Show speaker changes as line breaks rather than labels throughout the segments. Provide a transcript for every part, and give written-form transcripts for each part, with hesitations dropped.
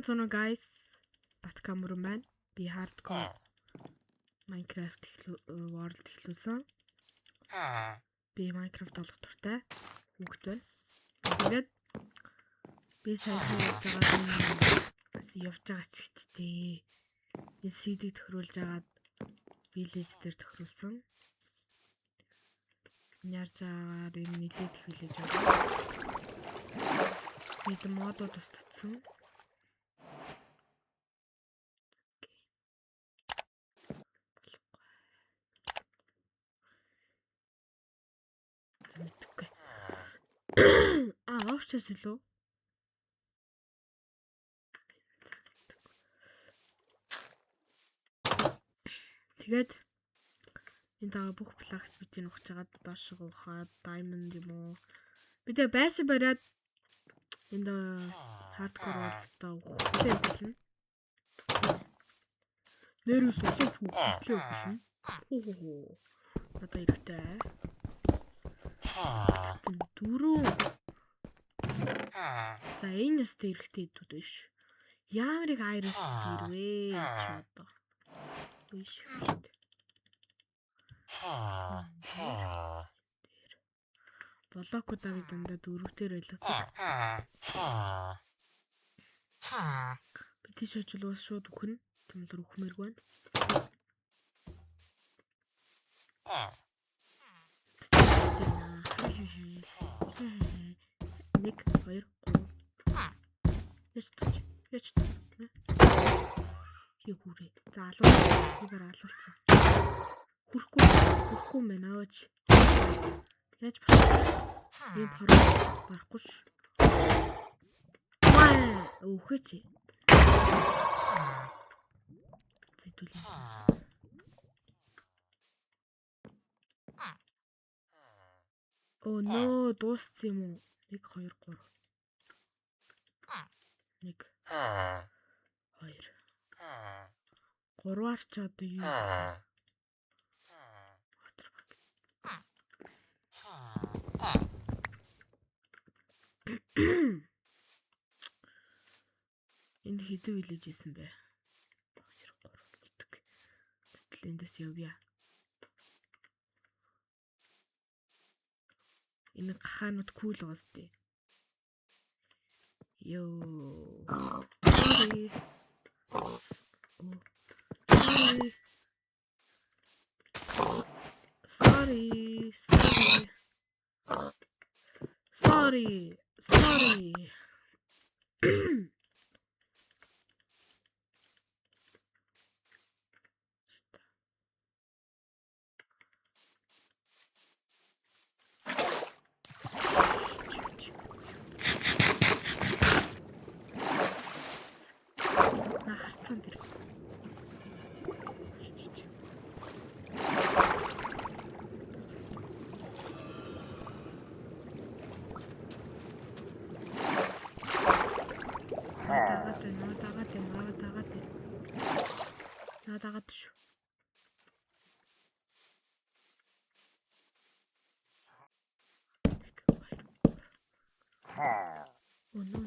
So guys, Batkamurun байна. Би hardcore Minecraft World эхлүүлсэн. Би Minecraft олох дуртай хүүхэд байна. Тэгээд би саяхан явж байгаа чигтээ энэ CD-г тохируулж агаад village дээр тохируулсан. Нярж агаад энэ нилээд их village байгаа. Бид модод бас татсан. Овчос илүү. Тэгээд энэ дага бүх плаксуудыг ухаж агаад доош ухаад diamond юм уу. Бид байшин бариад энэ hardcore болтой ухахлаа болно. Нэрээс ухаж ухахлаа болно. Хоо. Одоо ихтэй. Дөрөв. За энэ өстө эрэхтэй идүүд биш. Ямар их айрс гэрвээ чад. Биш. Блокуудыг дандаа дөрөвтөр байлаа. Би тийш очилоос шууд өхөн. Тэмлэр өхмөр гэн. Нэг, хоёр, яч. Хөрөө. За алуулсан. Хүрхгүй мэн аваач. Яаж би барахгүй ш. Үхэч. Зэтүлээ. No, дууссан юм уу? 1 2 3. 1 2 3-аар ч одоо юу? Энд хэдэн village ийсэн бэ? 2 3 гэдэг. Тэтлэндээс явъя. Энэ хаанууд cool гоос тээ. Йоо. Sorry. Надагаад шүү. Oh no.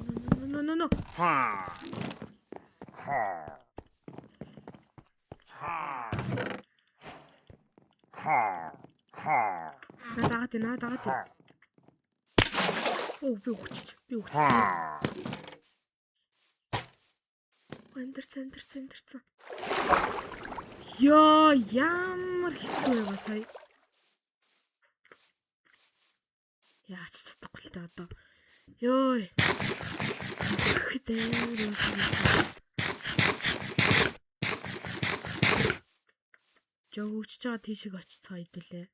Надагаад. Oh, би ухчих. Эндэрсэн. Ёо, ямар хэцүү байгаа сая. Яач чадахгүй л дээ одоо. Ёо. Жогч чаа тийшээ очицгаа хэдүүлээ.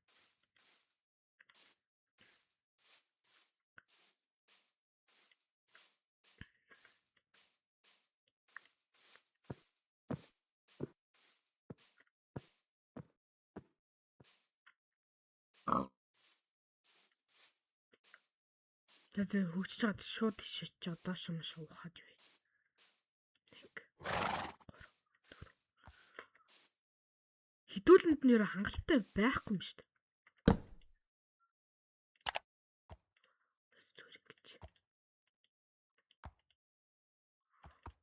Тэгээд хөгжиж чад шууд ишиж одоо шумш ухаад юу. 1 хідүүлэнд нэр хангалттай байхгүй юм шүү дээ.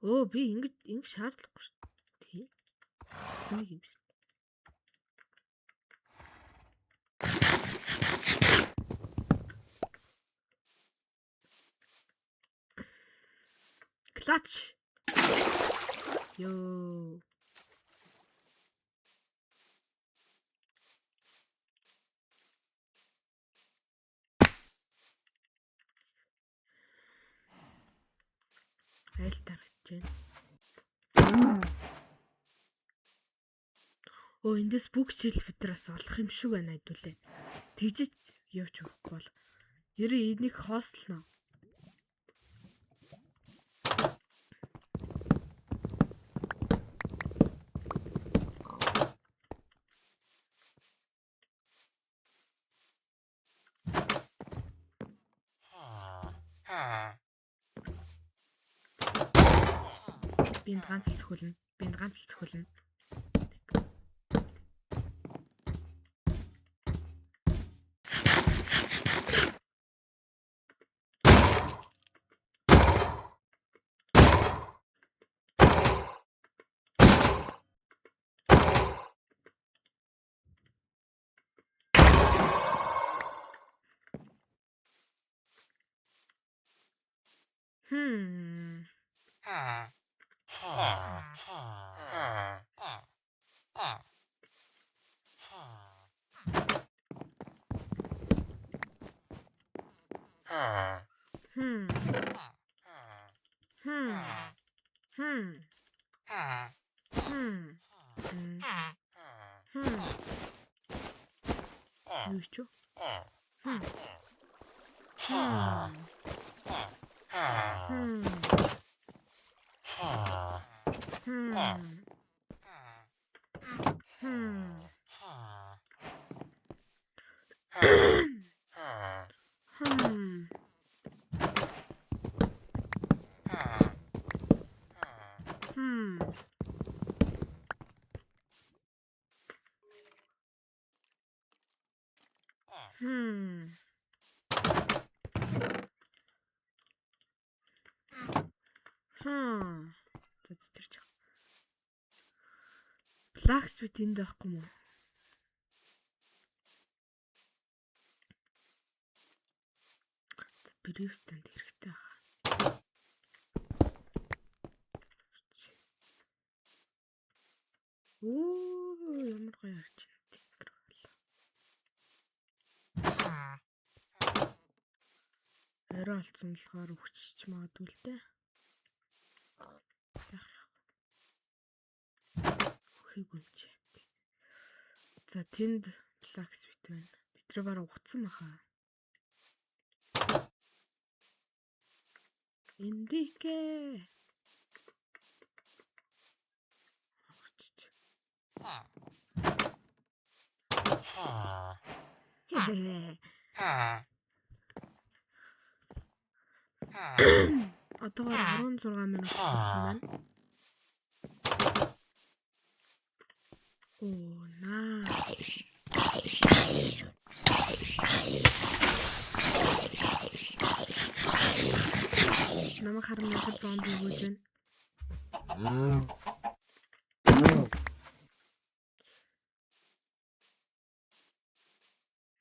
Өө би ингэж шаардлагагүй шүү дээ. Нэг юм шиг. Клач. Йоо. Айл тарагч байна. Оо эндээс бүх жил битрээс олох юм шиг байна хэдүүлээ. Тэгжиж явж өгөхгүй бол. Ерөө энийг хостлно. Би ганц л цохилно. Blacksmith энд байхгүй мó. Брифстанд хэрэгтэй байна. Оо ямар гоё арч байна. Орой олцсон болохоор өгчч магадгүй л дээ. Үхийгүй ч. За тэнд Blacksmith байна. Битрээ бараа угцсан баха. Индике. Одоогоор 16 минут болсон байна. Оо наа. Намайг харан яхад зомби өгөөж байна.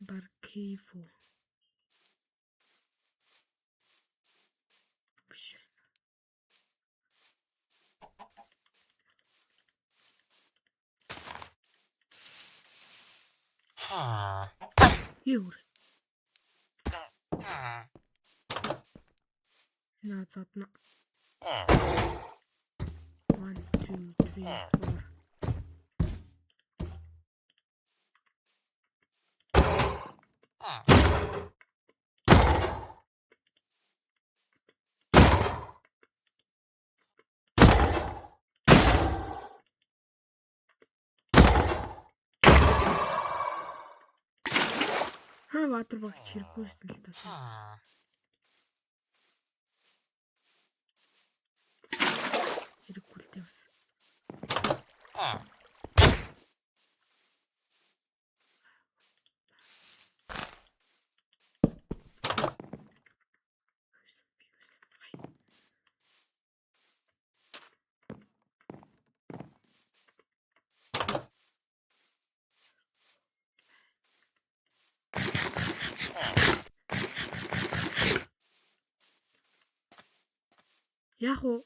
Баркифо. Юур. На задна. 1 2 3 4. Water box хэрэггүй байсан л таа. Хэрэггүй л дээ бас. Яах вэ?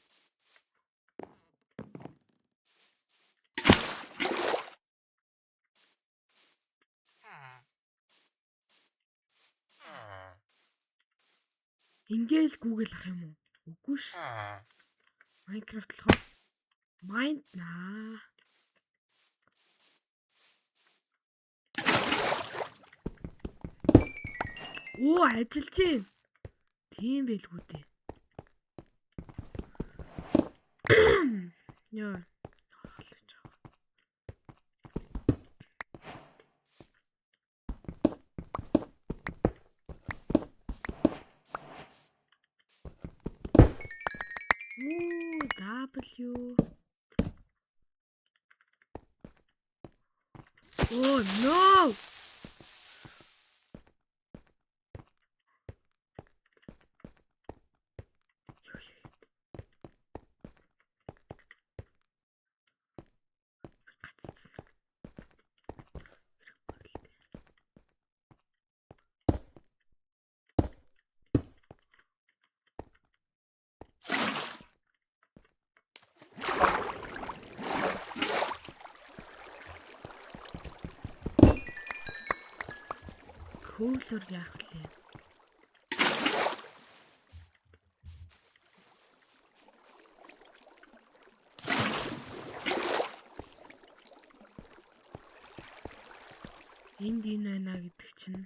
Ингээл Google ах юм уу? Үгүй ш. Minecraft болохоор Mind наа. Оо, ажиллаж байна. Тийм байлгүй дээ. Яа. W. Oh no! Хөөлөр яах вэ? Энд энэ байна гэдэг чинь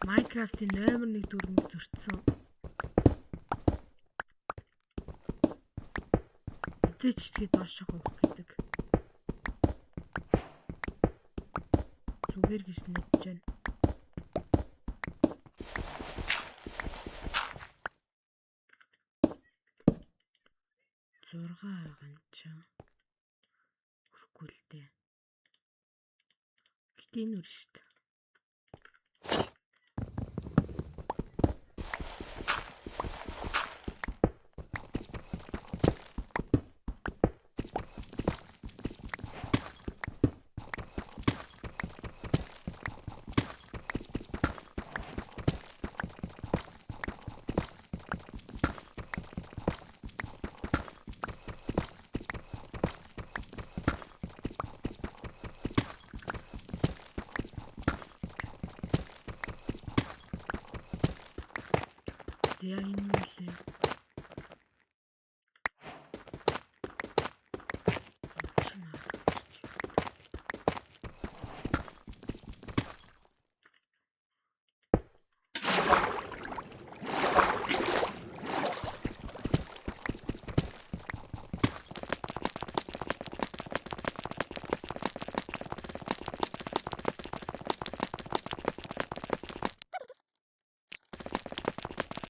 Minecraft-ийн номер 1 дүрмийг зөрчсөн. Эцээч тэгээд доошоо хөвөх гэдэг. Зүгээр гэж нэдэж байна. Зургаа байгаа юм чинь. Хүрхгүй л дээ. Гэтэ энэ үр шүү дээ. Яг энэ үлээ.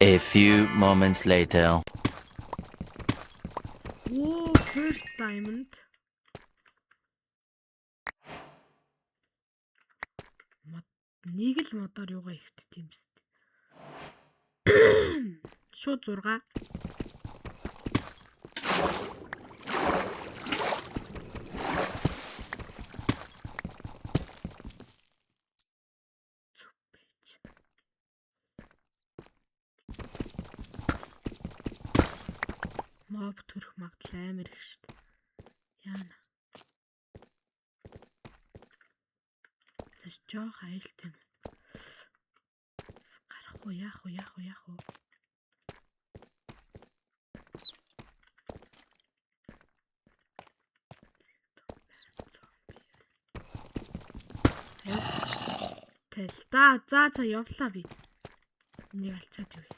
A few moments later.
Whoa, first diamond. Нэг л модоор юугаа ихтэй юм бэ? Шууд 6. Моб төрөх магадлал амар их шүү дээ. Яана. Тэс жоох айлт юм. Гарах уу, яах уу? Тэл. За явлаа би. Энийг алцаад юу вэ?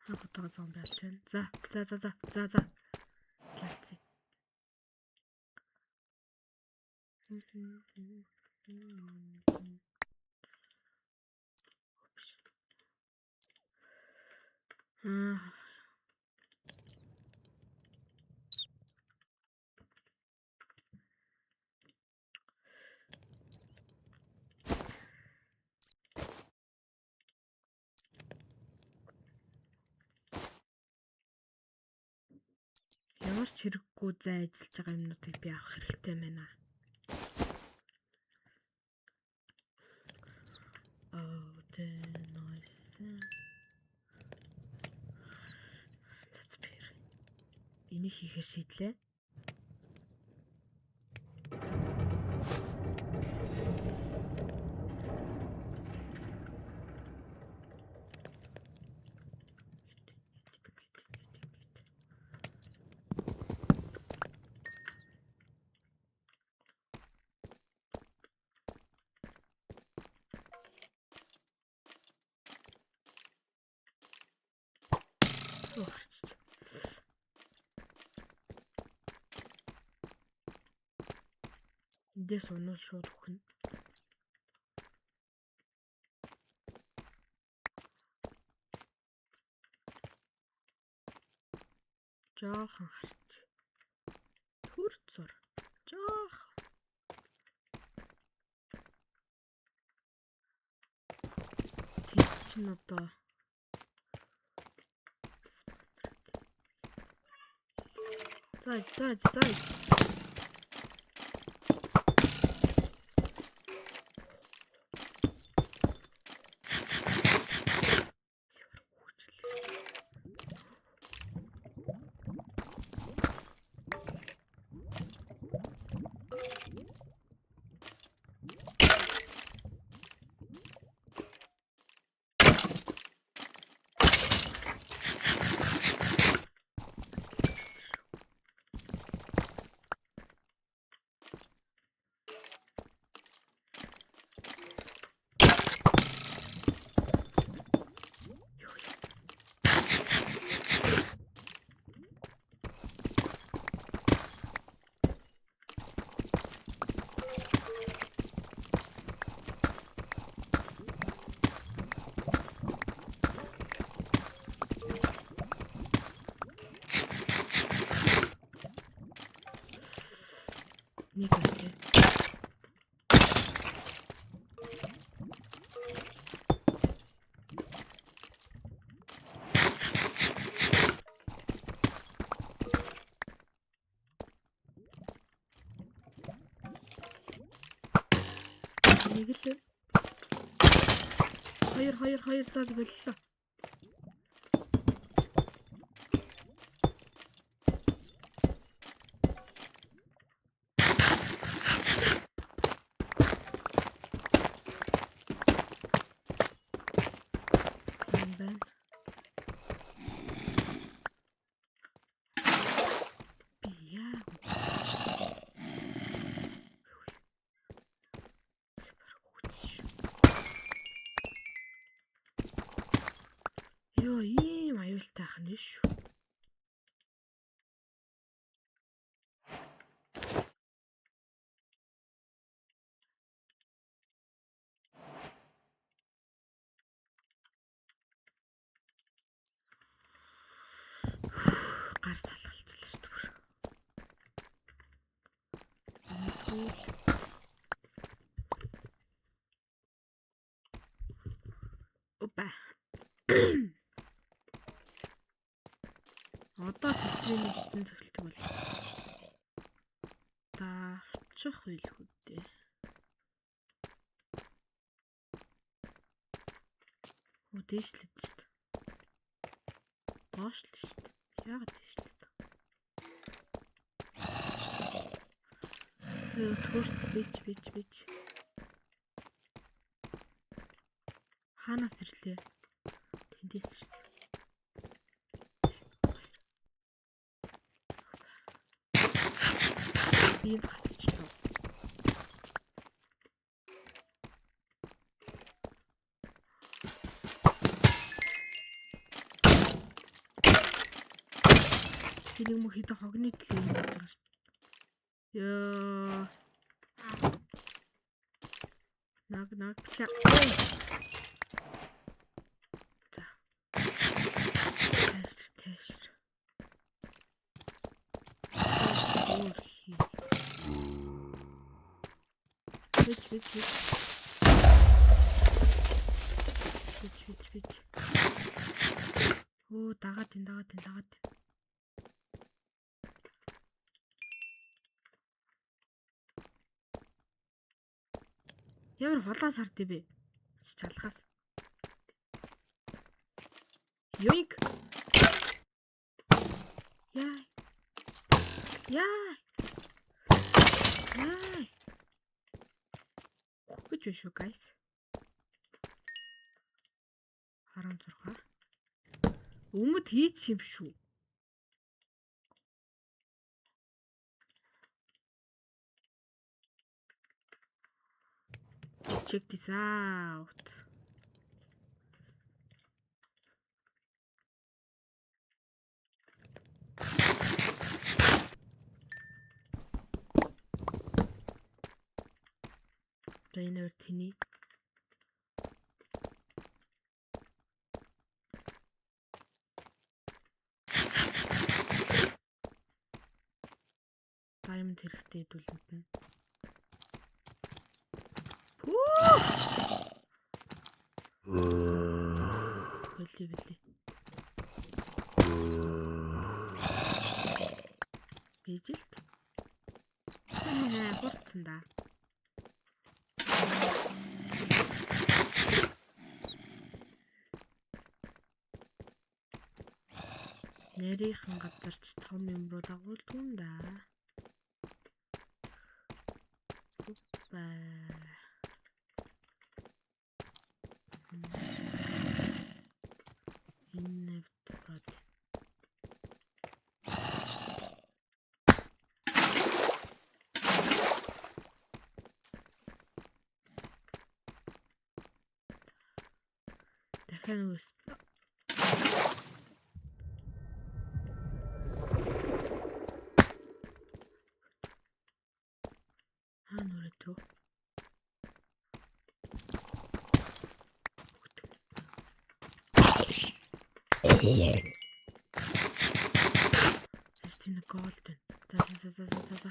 Хагтаа зомби алцсан. За. Гэлцээ. чадахгүй зай ажиллаж байгаа юмнуудыг би авах хэрэгтэй байна. Энийг хийхээр шийдлээ. Эндээс унал шууд өгнө. Жоохон харч. Төрд сур. Жоохон. Тийч чинь одоо Стой. Нэг үлээ. Нэг л. Хоёр цаад боллоо. Ёо, ийм аюултай ах нь шүү. Гар салгалцлаа шүү дээ. Опа. Одоо тэтгэврийн бүтэн зөвлөлт бол давчих байлгүй дээ. Дээшлээд шүү дээ. Доош л шүү дээ. Яагаад дээшлээд? Төрт бич. Хаанаас ирлээ? Тэндээс ирсэн. Би хасчихлаа. Тэр юм хэд хогны төлөө юм байна шүү дээ. Ёо. Наг чаа. За. Тэш. Вич. Оо, дагаад. Ямар холоос хардъя бэ? Чалхаас. Yoink. Яй. Гэж биш үү, guys? 16. Өмд хийц юм шүү. Check this out. Trainer Tini. Diamond хэрэгтэй дүүлэнд нь. Били. Бижилт. Хурцсан да. Нэрийнхэн газарч том юм руу дагуулдаг юм да. Дахин үс. Нүрэтөө. Систем голден. За.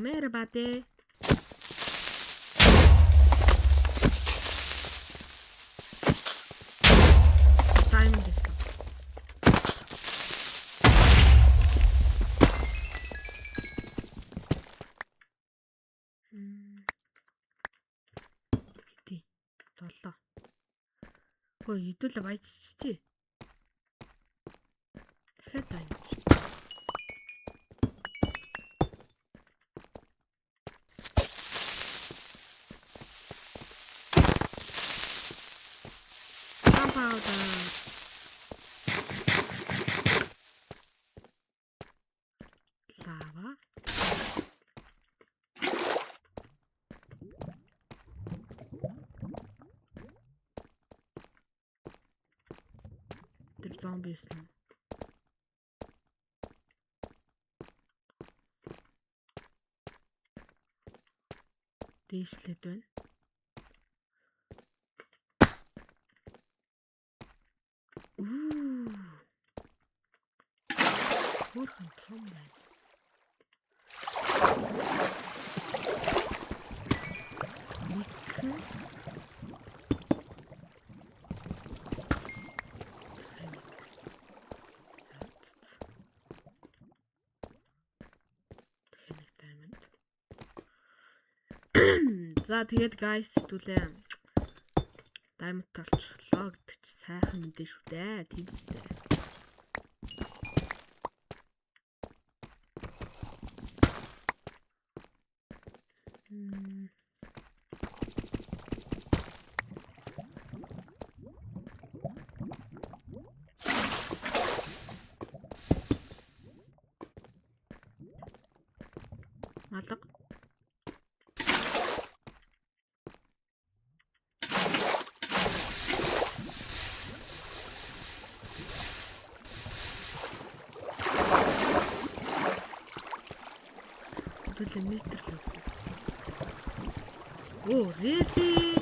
Merhaba de. Diamondですか。Иди. Долоо. Хөө идүүлээ баяжчихжээ. Дахиад diamond. Lava. Тэр зомби юм. Дээшлээд байна. Хөрхөн том байна. За тэгээд guys хэдүүлээ diamond толчлоо гэдэг чи сайхан мэдээ шүү дээ. Тийм үү. Малга. Төлөө метр л. Oh, really?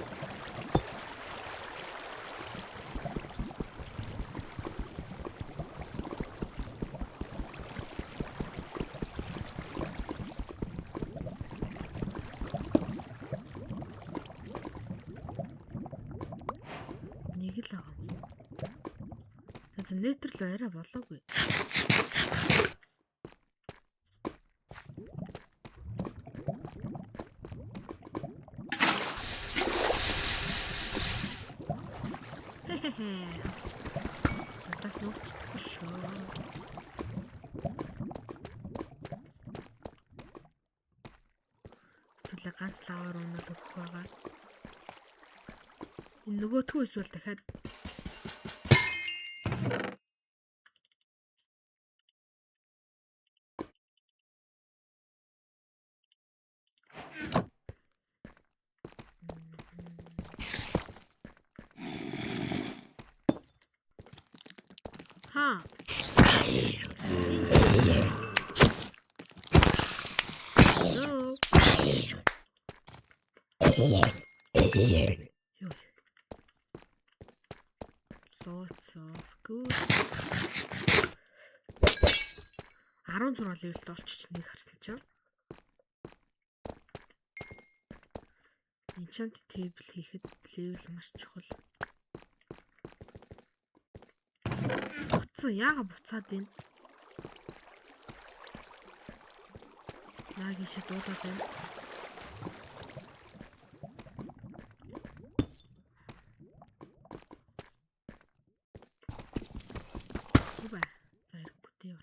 Нэтер л арай болоогүй. Тас нууч шүү. Тэглээ ганц лавар унаад өгөх байгаа. Энэ нөгөөтгөө эсвэл дахиад ха. Lots of good. 16 левелд олчих нэг харсан чинь. Enchant table хийхэд левел маш чухал. Буцаа яага буцаад байна? Яагийн шиг дуудаад байна. Уба. Заргүй дээ.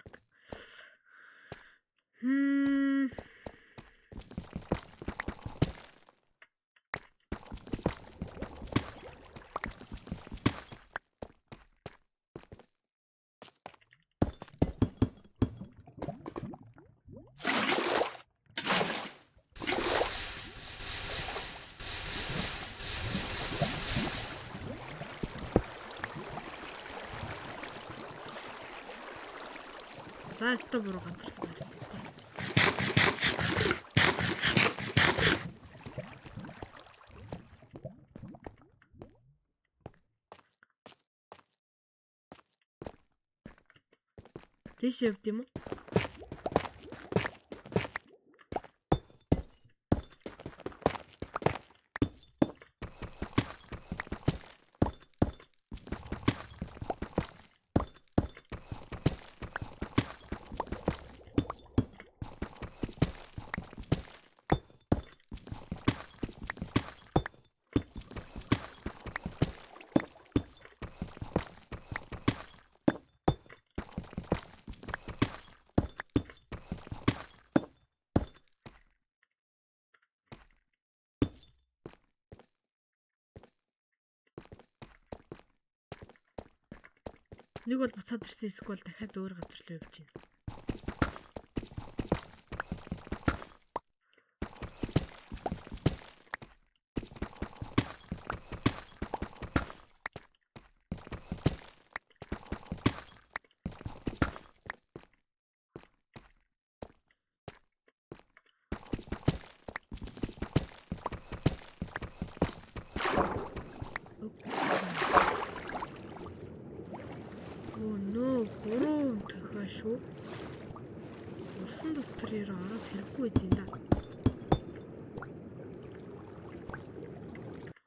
За өстө буруу ганцлаа. Тэш явд юм уу? Нэг бол буцаад ирсэн эсвэл дахиад өөр газар руу явж байна. Шүү. Усан дотроор ороод хэрэггүй байдیں۔ Да.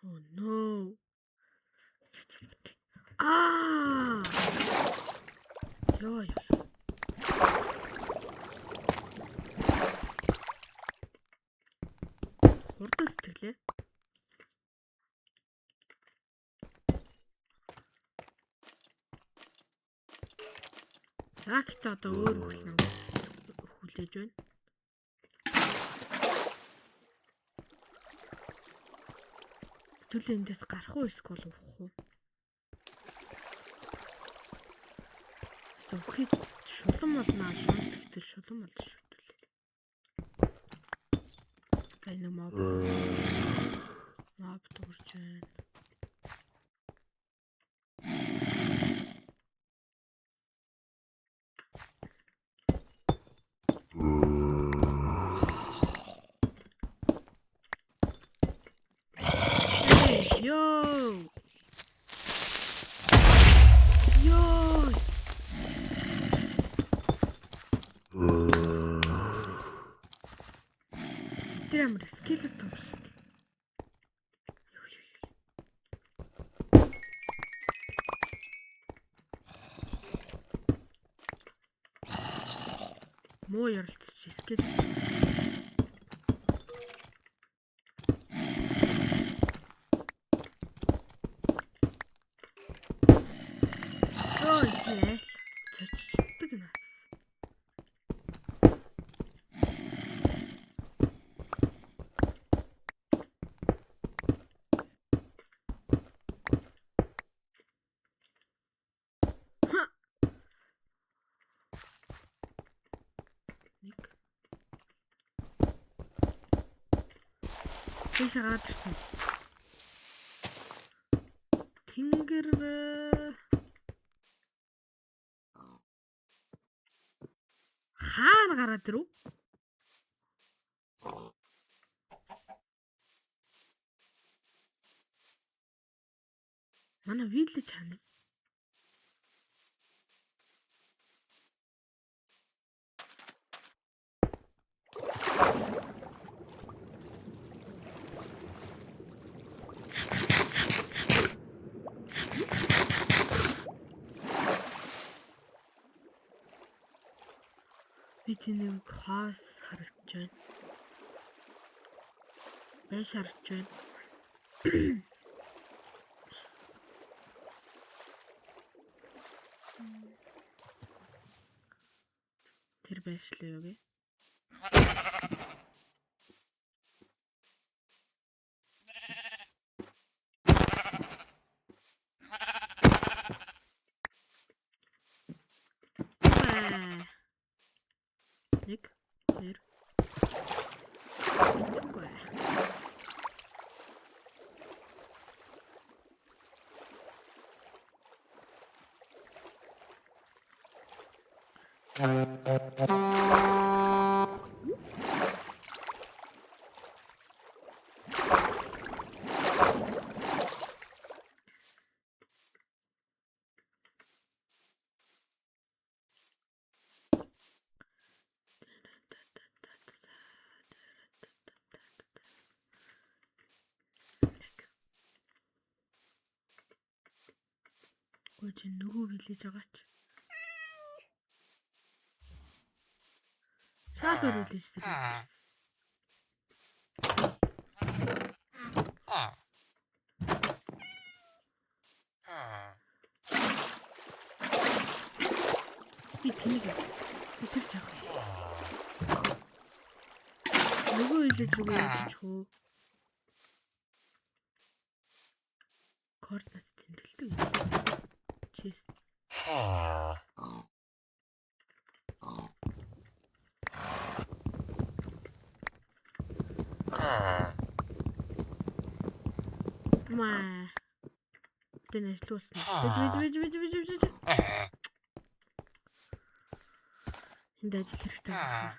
Oh no. Ёо. Хурдан сэтгэлээ. Акт одоо өөр хүлээж байна. Түлээ эндээс гарах уу эсвэл уух уу? Зөвхөн шулан болно аа. Тэгтэл шулан болно шүү дээ. За энэ моб дурж байна. Прям скелетон. Муу ярилцчих скил. Ой, яа. Цочдаг нас. Тийшээ гараад ирсэн. Тэнгэр хаана гараад ирв? Манай виллеж хана. Бидний хаас харагдж байна. Байш харагдж байна. Тэр байшлаа юу гэ? Нэг хоёр Ой чи нөгөө виллеж байгаа ч. Шаалуур виллеж дээр. Би тийг үтэлж байгаа. Нөгөө виллеж рүү явчих хөө. Координат тэмдэглэдэг. Чест. Маа. Тэнэс луусна. Бэж. Энд ажил хэрэгтэй байна.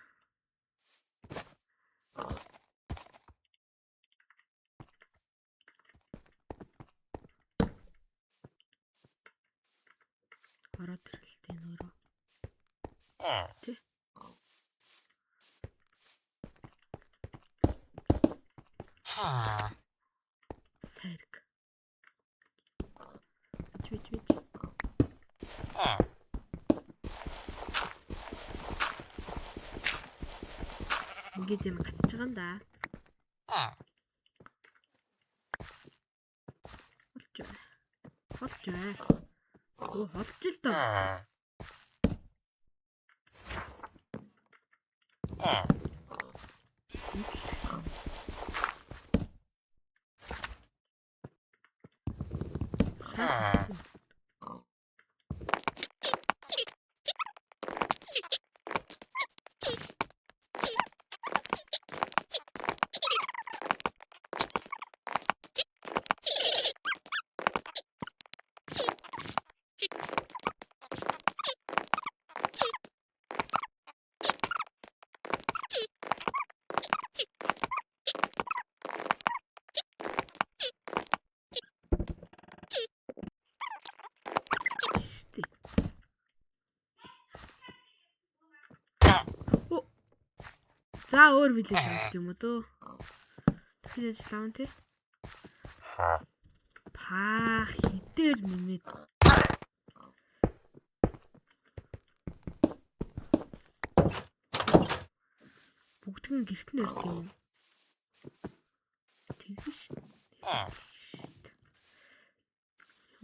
Ороод ирлээ нөрөө. Тэ. Сэрг. Чүч. Ингээд юм гацж байгаа юм да. Холж бай. Оо холж л доо. За өөр виллеж авах юм уу дөө. Тэгэхээр ажиллаа тий. Паа хитээр нэмээд. Хөлгөн гэрт нь ирэх юм. Тэгсэн шүү дээ.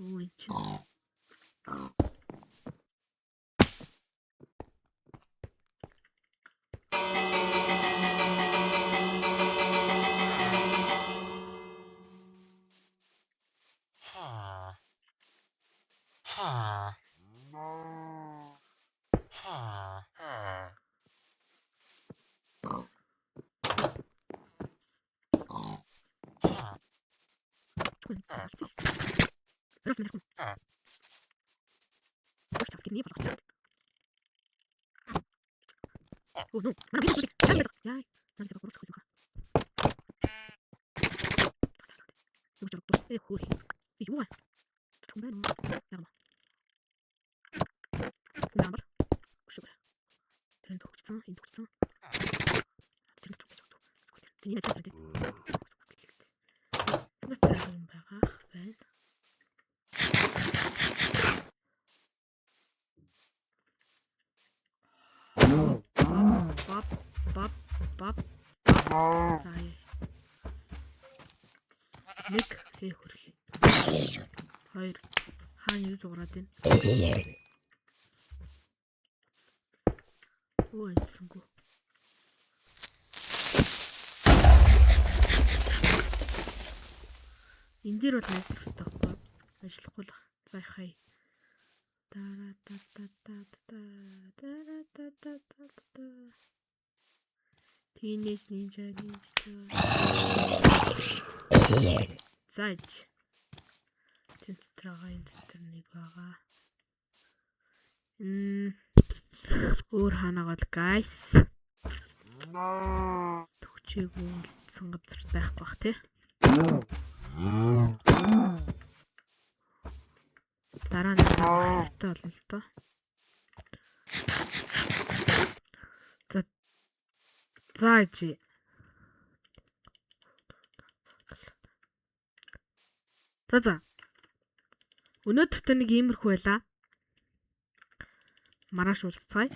Оо энэ чинь. Oh no. Баб. Нэг хөрхий. Хоёр. Хаана юу зураад байна? Ой, сүнгүү. Энд дээр бол ажиллах хэрэгтэй байхгүй. Ажиллахгүй л. За хай. Teenage Ninja. Зааж. Тэнцтрага энэ нэг байгаа. Өөр ханаагаад guys. Төгчээгүй үлдсэн газар байхгүй бах тий. Дараа нь хэрэгтэй болно л доо. Зааж. За. Өнөөдөртөө нэг иймэрхүү байла. Маргааш уулзцгаая.